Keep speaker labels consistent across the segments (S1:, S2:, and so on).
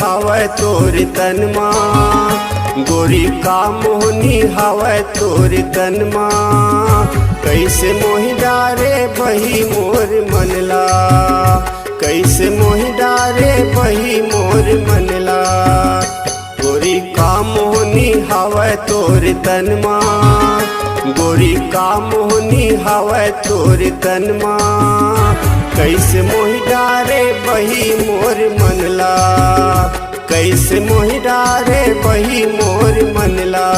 S1: हवै तोर तनमा, गोरी का मोहनी हवै तोर तनमा। कैसे मोहि डारे बही मोर मनला, कैसे मोहि डारे बही मोर मनला। गोरी का मोहनी हवै तोर तनमा, गोरी का मोहनी हवै तोर तनमा। कैसे मोहि डारे बही मोर मनला, कैसे मोहि डारे बही मोर मनला।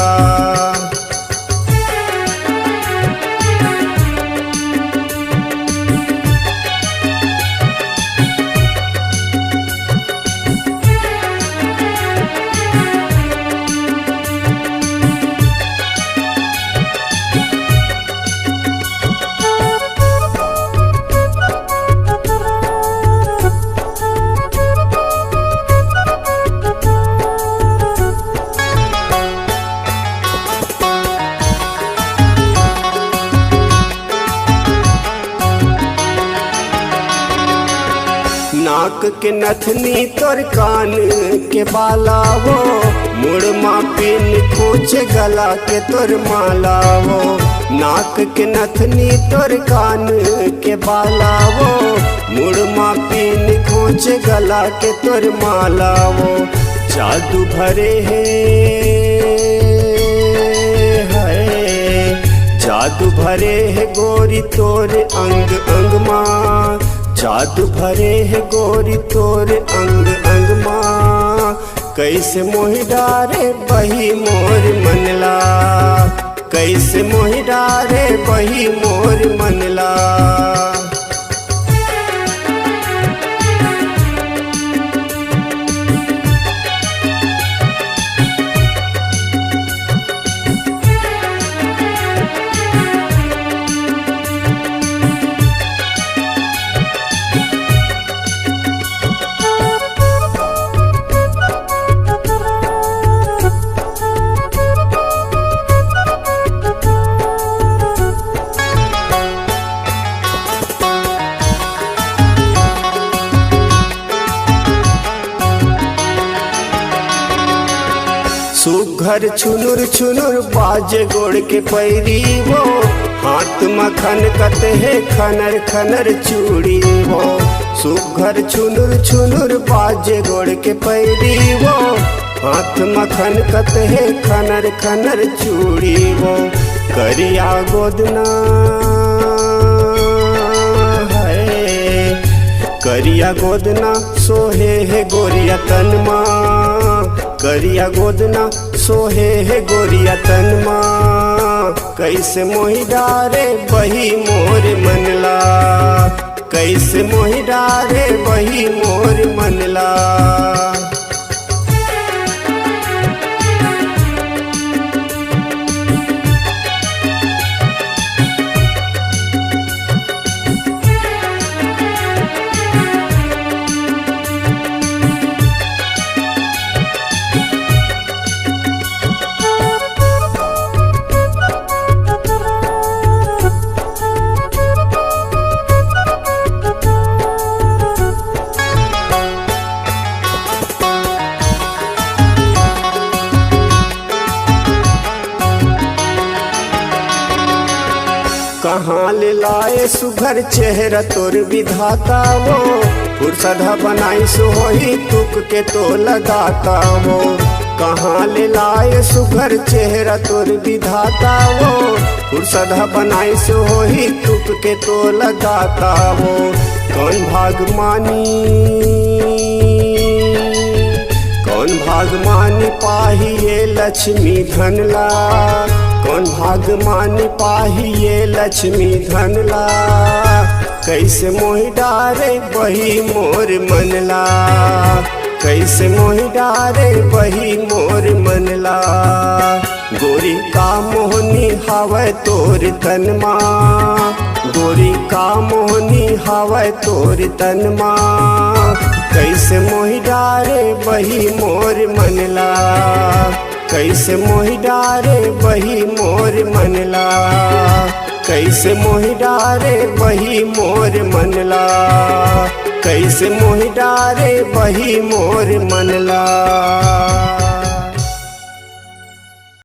S1: नाक के नथनी तोर कान के बाला वो, मुड़मा पिन खोच गला के तोर माला वो। नाक के नथनी तोर कान के बाला वो, मुड़मा पिन खोच गला के तोर माला वो। जादू भरे है जादू भरे है गोरी तोर अंग अंग माँ, जादू भरे है गोरी तोर अंग अंग माँ। कैसे मोहि डारे बही मोर मनला, कैसे मोहि डारे बही मोर मनला। सुघर छुनुर छुनुर बाजे गोड़ के पैरी वो, हाथ मखन कत है खनर खनर चूड़ी वो। सुघर छुनुर छुनुर बाजे गोड़ के पैरी वो, हाथ मखन कत है खनर खनर चूड़ी वो। करिया गोदना है, करिया गोदना सोहे है गोरिया तनमा, करिया गोदना सोहे है गोरिया तनमा। कैसे मोहि डारे बही मोर मनला, कैसे मोहि डारे बही मोर मनला। कहाँ ले लाए सुघर चेहरा तोर विधाता वो, फुर्सदा बनाई सोही तुक के तो लगाता वो। कहाँ ले लाए सुघर चेहरा तोर विधाता वो, फुर्सदा बनाई सोही तुक के तो लगाता वो। कौन भागमानी, कौन भागमानी पाहिए लक्ष्मी धनला, कौन भागमानी पाहिए लक्ष्मी धनला। कैसे मोहि डारे बही मोर मनला, कैसे मोहि डारे बही मोर मनला। गोरी का मोहनी हवै तोर तनमा, गोरी का मोहनी हवै तोर तनमा। कैसे मोहि डारे बही मोर मनला, कैसे मोहि डारे बही मोर मनला, कैसे मोहि डारे बही मोर मनला, कैसे मोहि डारे बही मोर मनला।